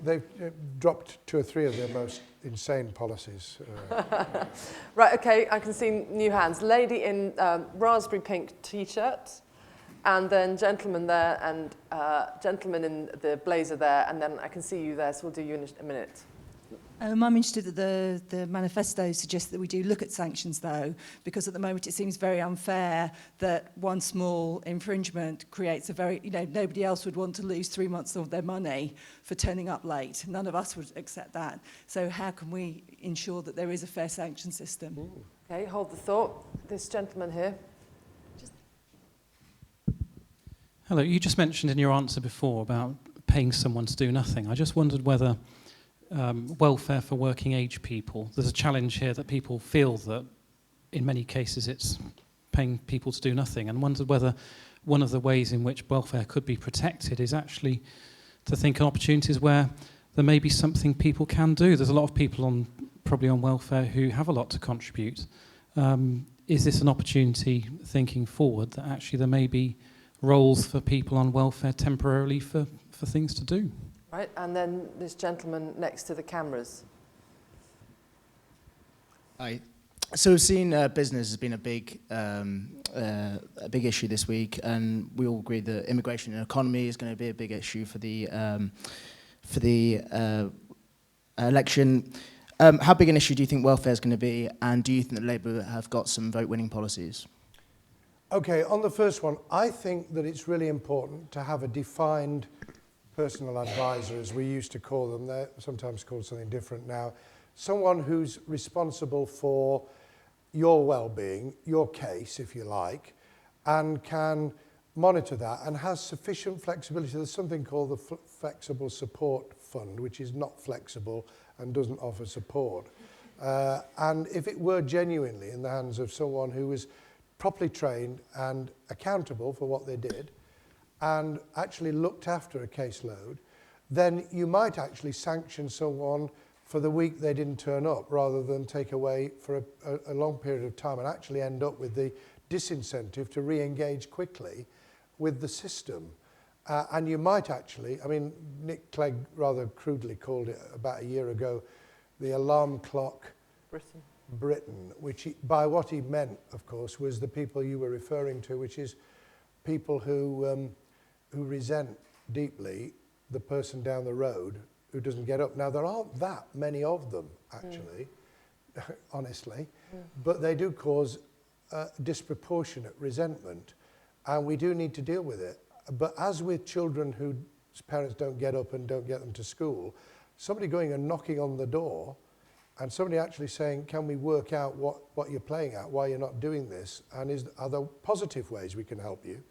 they've dropped 2 or 3 of their most insane policies. Right, okay, I can see new hands. Lady in raspberry pink T-shirt, and then gentleman there, and gentleman in the blazer there, and then I can see you there, so we'll do you in a minute. I'm interested that the manifesto suggests that we do look at sanctions, though, because at the moment it seems very unfair that one small infringement creates a very, nobody else would want to lose 3 months of their money for turning up late. None of us would accept that. So how can we ensure that there is a fair sanction system? Ooh. Okay, hold the thought. This gentleman here. Hello, you just mentioned in your answer before about paying someone to do nothing. I just wondered whether welfare for working age people, there's a challenge here that people feel that in many cases it's paying people to do nothing, and wondered whether one of the ways in which welfare could be protected is actually to think of opportunities where there may be something people can do. There's a lot of people probably on welfare who have a lot to contribute. Is this an opportunity, thinking forward, that actually there may be roles for people on welfare temporarily for things to do? Right, and then this gentleman next to the cameras. Hi. So we've seen business has been a big issue this week, and we all agree that immigration and economy is going to be a big issue for the election. How big an issue do you think welfare is going to be, and do you think that Labour have got some vote-winning policies? Okay, on the first one, I think that it's really important to have a defined personal advisor, as we used to call them. They're sometimes called something different now. Someone who's responsible for your well-being, your case, if you like, and can monitor that and has sufficient flexibility. There's something called the Flexible Support Fund, which is not flexible and doesn't offer support. And if it were genuinely in the hands of someone who was properly trained and accountable for what they did and actually looked after a caseload, then you might actually sanction someone for the week they didn't turn up rather than take away for a long period of time and actually end up with the disincentive to re-engage quickly with the system. And you might actually, I mean, Nick Clegg rather crudely called it about a year ago, the alarm clock Britain, which by what he meant, of course, was the people you were referring to, which is people who resent deeply the person down the road who doesn't get up. Now, there aren't that many of them, actually, honestly, but they do cause disproportionate resentment, and we do need to deal with it. But as with children whose parents don't get up and don't get them to school, somebody going and knocking on the door and somebody actually saying, can we work out what you're playing at, why you're not doing this, and are there positive ways we can help you,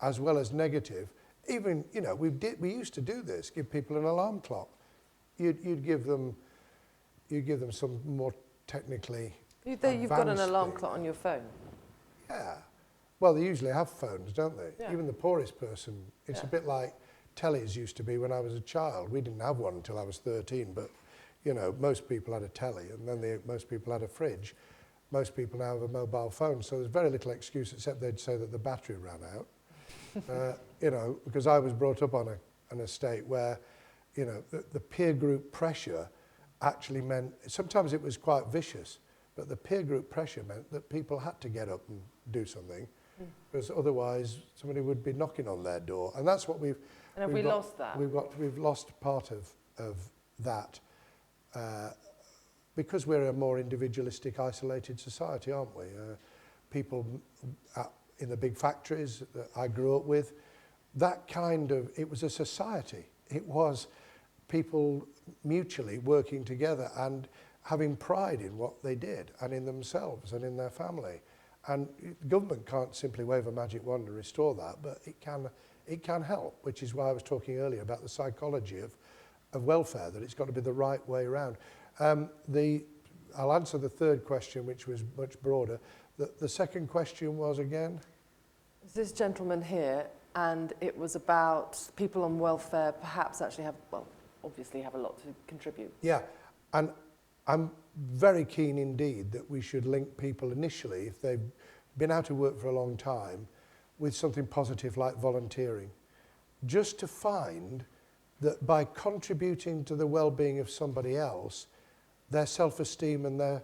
as well as negative. Even, you know, we used to do this, give people an alarm clock. You'd give them some more technically You've got an alarm thing. clock on your phone. Yeah. Well, they usually have phones, don't they? Yeah. Even the poorest person. It's a bit like tellies used to be when I was a child. We didn't have one until I was 13, but, you know, most people had a telly, and then most people had a fridge. Most people now have a mobile phone, so there's very little excuse except they'd say that the battery ran out. You know, because I was brought up on an estate where, you know, the peer group pressure actually meant, sometimes it was quite vicious, but the peer group pressure meant that people had to get up and do something, because otherwise somebody would be knocking on their door. And that's what we've... And have we lost that? We've lost part of that because we're a more individualistic, isolated society, aren't we? People in the big factories that I grew up with, that kind of, it was a society. It was people mutually working together and having pride in what they did and in themselves and in their family. And government can't simply wave a magic wand to restore that, but it can help, which is why I was talking earlier about the psychology of welfare, that it's got to be the right way around. I'll answer the third question, which was much broader. The second question was again? This gentleman here, and it was about people on welfare perhaps actually have, well, obviously have a lot to contribute. Yeah, and I'm very keen indeed that we should link people initially, if they've been out of work for a long time, with something positive like volunteering. Just to find that by contributing to the well-being of somebody else, their self-esteem and their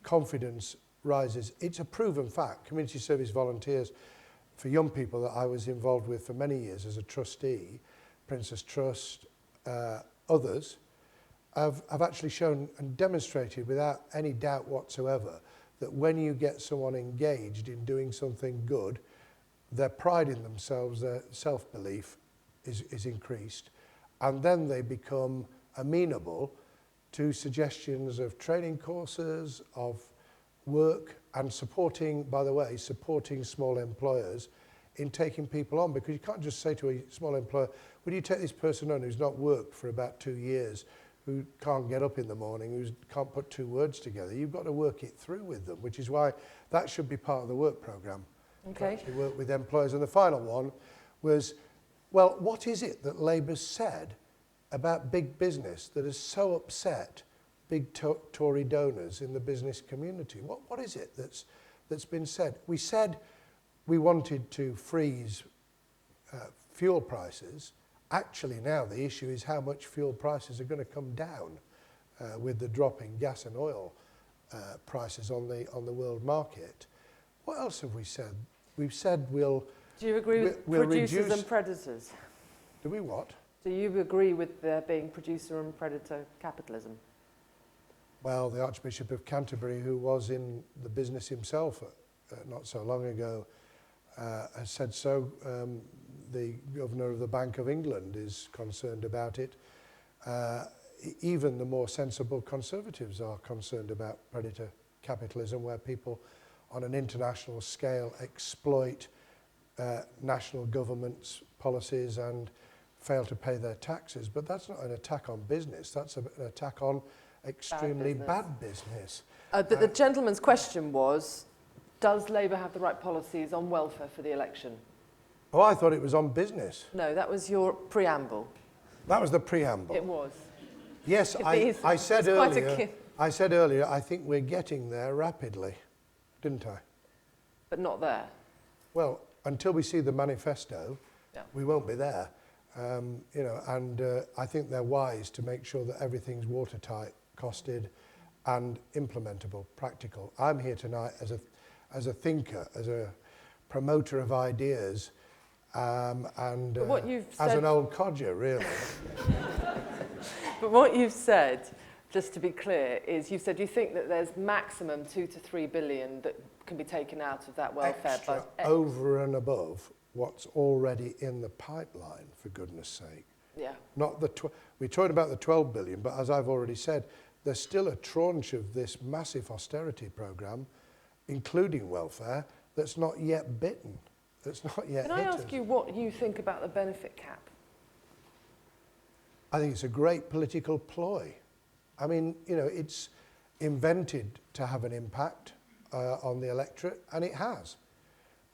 confidence rises. It's a proven fact. Community service volunteers for young people that I was involved with for many years as a trustee, Princess Trust, others, have actually shown and demonstrated without any doubt whatsoever that when you get someone engaged in doing something good, their pride in themselves, their self-belief is increased, and then they become amenable to suggestions of training courses, of work, and supporting, by the way, supporting small employers in taking people on, because you can't just say to a small employer, would you take this person on who's not worked for about 2 years, who can't get up in the morning, who can't put 2 words together? You've got to work it through with them, which is why that should be part of the work programme. Okay. To actually work with employers. And the final one was, well, what is it that Labour's said about big business that has so upset big Tory donors in the business community? What is it that's been said? We said we wanted to freeze fuel prices. Actually now the issue is how much fuel prices are going to come down with the drop in gas and oil prices on the world market. What else have we said? We've said we'll... Do you agree with producers and predators? Do we what? Do you agree with there being producer and predator capitalism? Well, the Archbishop of Canterbury, who was in the business himself not so long ago, has said so. The Governor of the Bank of England is concerned about it. Even the more sensible Conservatives are concerned about predator capitalism, where people on an international scale exploit national governments' policies and fail to pay their taxes. But that's not an attack on business, that's an attack on extremely bad business. But the gentleman's question was, does Labour have the right policies on welfare for the election? Oh, I thought it was on business. No, that was your preamble. That was the preamble. It was. Yes, I said earlier, I think we're getting there rapidly, didn't I? But not there. Well, until we see the manifesto, Yeah. we won't be there. You know, and I think they're wise to make sure that everything's watertight, costed, and implementable, practical. I'm here tonight as a thinker, as a promoter of ideas, and as an old codger, really. But what you've said, just to be clear, is you've said you think that there's maximum 2 to 3 billion that can be taken out of that welfare Extra, budget. over and above what's already in the pipeline, for goodness sake. Yeah. Not we're talking about the 12 billion, but as I've already said, there's still a tranche of this massive austerity programme, including welfare, that's not yet bitten, that's not yet Can I ask you what you think about the benefit cap? I think it's a great political ploy. I mean, you know, it's invented to have an impact on the electorate, and it has.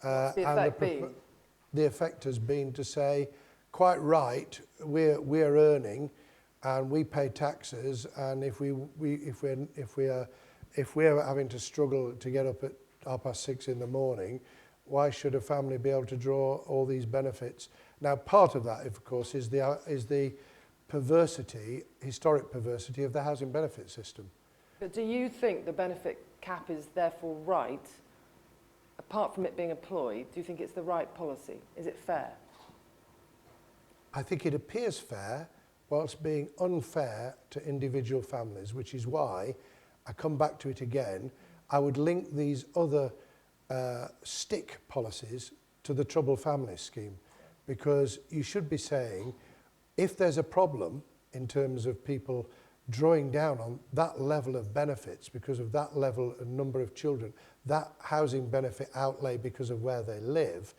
What's the effect been? The effect has been to say, quite right, we're earning, and we pay taxes, and if we're having to struggle to get up at 6:30 in the morning, why should a family be able to draw all these benefits? Now, part of that, of course, is the perversity, historic perversity of the housing benefit system. But do you think the benefit cap is therefore right? Apart from it being employed, do you think it's the right policy? Is it fair? I think it appears fair whilst being unfair to individual families, which is why I come back to it again. I would link these other stick policies to the Troubled Families scheme, because you should be saying, if there's a problem in terms of people drawing down on that level of benefits because of that level and number of children, that housing benefit outlay because of where they live,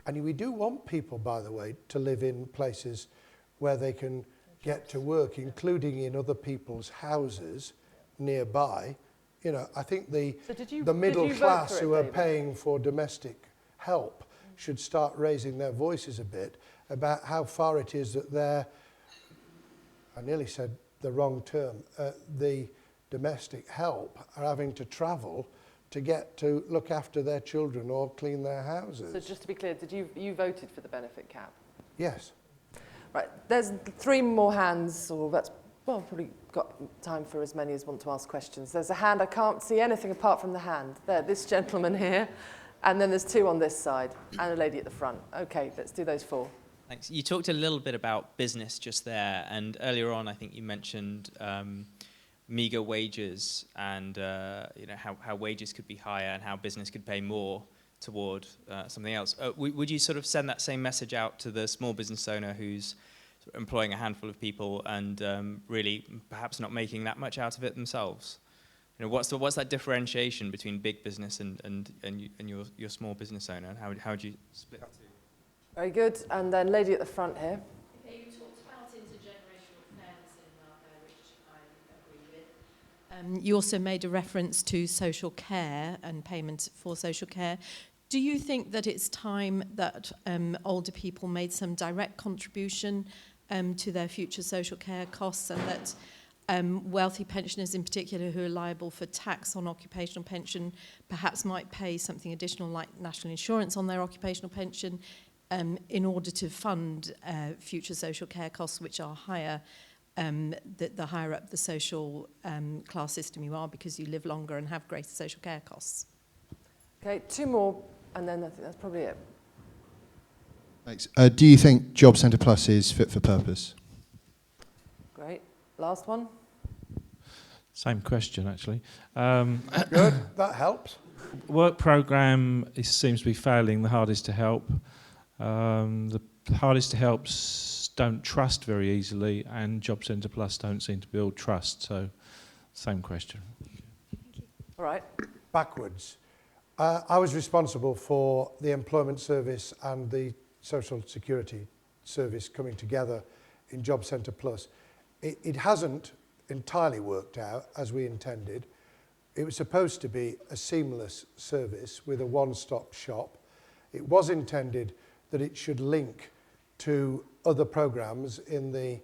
and we do want people, by the way, to live in places where they can get to work, including in other people's houses nearby. You know, I think the middle class who are paying for domestic help should start raising their voices a bit about how far it is that I nearly said the wrong term, the domestic help are having to travel to get to look after their children or clean their houses. So just to be clear, did you voted for the benefit cap? Yes. Right, there's 3 more hands, or that's, well, probably got time for as many as want to ask questions. There's a hand, I can't see anything apart from the hand. There, this gentleman here, and then there's 2 on this side, and a lady at the front. Okay, let's do those 4. Thanks. You talked a little bit about business just there, and earlier on I think you mentioned meagre wages and you know how wages could be higher and how business could pay more toward something else. Would you sort of send that same message out to the small business owner who's sort of employing a handful of people and really perhaps not making that much out of it themselves? You know, what's that differentiation between big business and your small business owner, and how would you split the two? Very good, and then lady at the front here. Okay, you talked about intergenerational fairness in welfare, which I agree with. You also made a reference to social care and payment for social care. Do you think that it's time that older people made some direct contribution to their future social care costs, and that wealthy pensioners in particular who are liable for tax on occupational pension perhaps might pay something additional like national insurance on their occupational pension in order to fund future social care costs, which are higher the higher up the social class system you are, because you live longer and have greater social care costs? Okay, 2 more, and then I think that's probably it. Thanks. Do you think Job Centre Plus is fit for purpose? Great. Last one. Same question, actually. Good, that helps. Work programme seems to be failing the hardest to help. The hardest to helps don't trust very easily, and Job Centre Plus don't seem to build trust. So, same question. All right. Backwards. I was responsible for the Employment Service and the Social Security Service coming together in Job Centre Plus. It hasn't entirely worked out as we intended. It was supposed to be a seamless service with a one-stop shop. It was intended that it should link to other programmes in the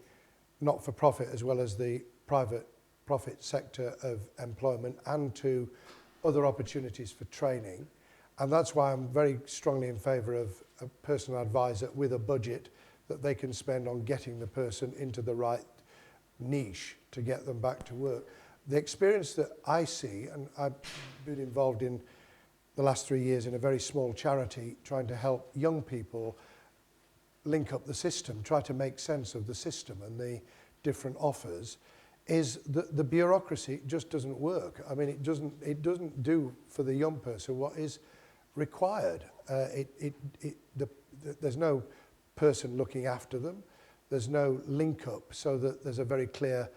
not-for-profit as well as the private profit sector of employment and to other opportunities for training. And that's why I'm very strongly in favour of a personal advisor with a budget that they can spend on getting the person into the right niche to get them back to work. The experience that I see, and I've been involved in the last 3 years in a very small charity trying to help young people link up the system, try to make sense of the system and the different offers, is that the bureaucracy just doesn't work. I mean, it doesn't do for the young person what is required. There's no person looking after them. There's no link up so that there's a very clear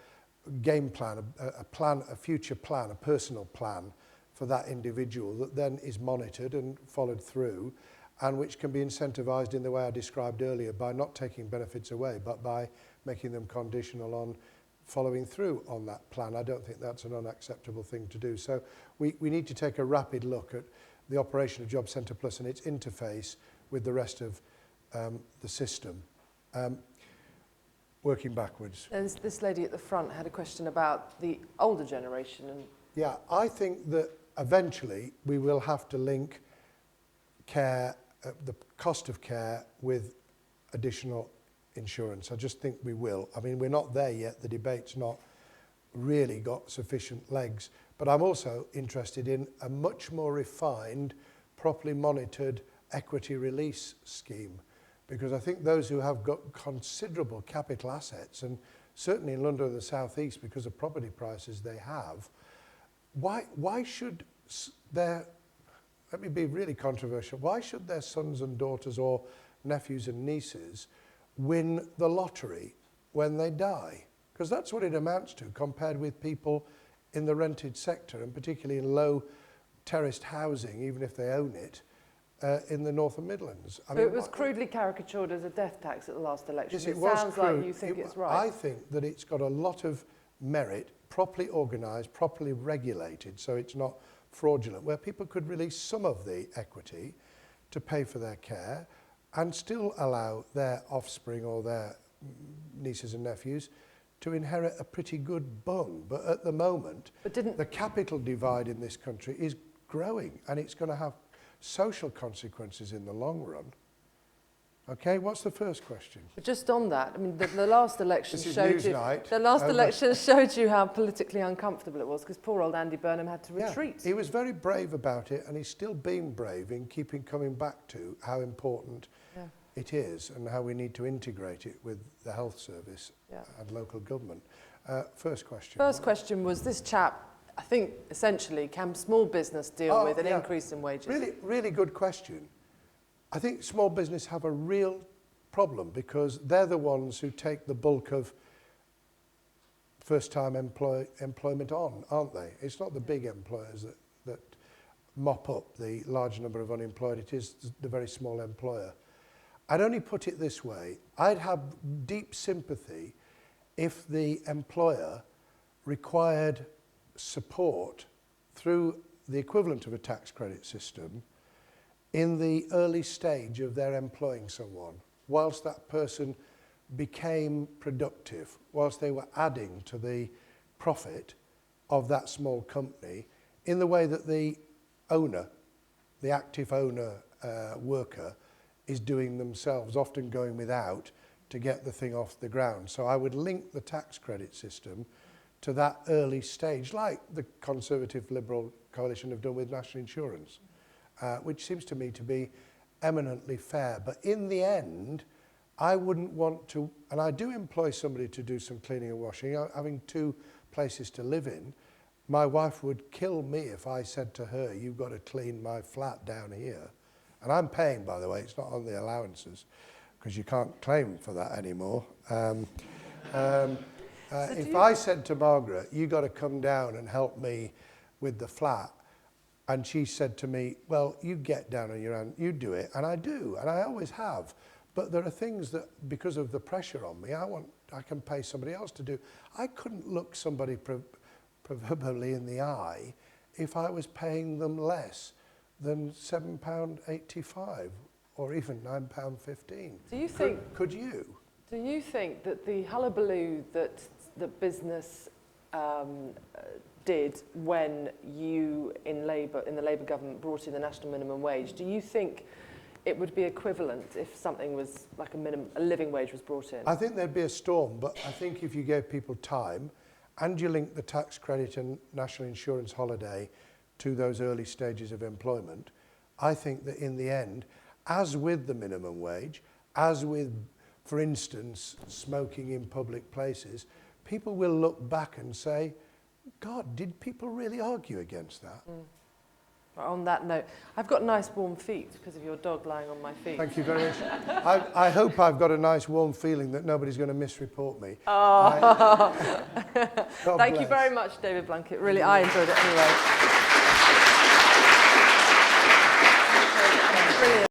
game plan, a future plan, a personal plan for that individual that then is monitored and followed through, and which can be incentivised in the way I described earlier by not taking benefits away, but by making them conditional on following through on that plan. I don't think that's an unacceptable thing to do. So we need to take a rapid look at the operation of Job Centre Plus and its interface with the rest of the system. Working backwards. And this lady at the front had a question about the older generation. And yeah, I think that eventually we will have to link care, the cost of care with additional insurance. I just think we will. I mean, we're not there yet. The debate's not really got sufficient legs. But I'm also interested in a much more refined, properly monitored equity release scheme. Because I think those who have got considerable capital assets, and certainly in London and the South East, because of property prices they have, why should their, let me be really controversial, why should their sons and daughters or nephews and nieces win the lottery when they die? Because that's what it amounts to compared with people in the rented sector, and particularly in low terraced housing, even if they own it, in the North and Midlands. so it was crudely caricatured as a death tax at the last election. Yes, it was sounds crude. like you think it's right. I think that it's got a lot of merit, properly organised, properly regulated, so it's not fraudulent, where people could release some of the equity to pay for their care and still allow their offspring or their nieces and nephews to inherit a pretty good bung. But at the moment, the capital divide in this country is growing, and it's going to have social consequences in the long run. Okay, what's the first question? But just on that, I mean, the last election This is showed you Newsnight. the last election showed you how politically uncomfortable it was, because poor old Andy Burnham had to retreat. He was very brave about it, and he's still being brave in coming back to how important it is and how we need to integrate it with the health service and local government. First question. First question was this chap, I think, essentially, can small business deal with an increase in wages? Really, really good question. I think small business have a real problem because they're the ones who take the bulk of first-time employment on, aren't they? It's not the big employers that mop up the large number of unemployed. It is the very small employer. I'd only put it this way. I'd have deep sympathy if the employer required support through the equivalent of a tax credit system in the early stage of their employing someone, whilst that person became productive, whilst they were adding to the profit of that small company, in the way that the owner, the active owner worker, is doing themselves, often going without to get the thing off the ground. So I would link the tax credit system to that early stage, like the Conservative Liberal coalition have done with national insurance, which seems to me to be eminently fair. But in the end, I wouldn't want to, and I do employ somebody to do some cleaning and washing, having 2 places to live in, my wife would kill me if I said to her, you've got to clean my flat down here. And I'm paying, by the way, it's not on the allowances, because you can't claim for that anymore. If I said to Margaret, you've got to come down and help me with the flat, and she said to me, well, you get down on your own, you do it, and I do, and I always have. But there are things that, because of the pressure on me, I can pay somebody else to do. I couldn't look somebody proverbially in the eye if I was paying them less than £7.85 or even £9.15. Do you think? Could you? Do you think that the hullabaloo that the business did when you in the Labour government brought in the national minimum wage, do you think it would be equivalent if something was like a living wage was brought in? I think there'd be a storm, but I think if you gave people time and you link the tax credit and national insurance holiday to those early stages of employment, I think that in the end, as with the minimum wage, as with, for instance, smoking in public places, people will look back and say, God, did people really argue against that? On that note, I've got nice warm feet because of your dog lying on my feet. Thank you very much. I hope I've got a nice warm feeling that nobody's going to misreport me. Oh. Thank you bless. very much, David Blunkett. Really, I enjoyed it anyway. Brilliant.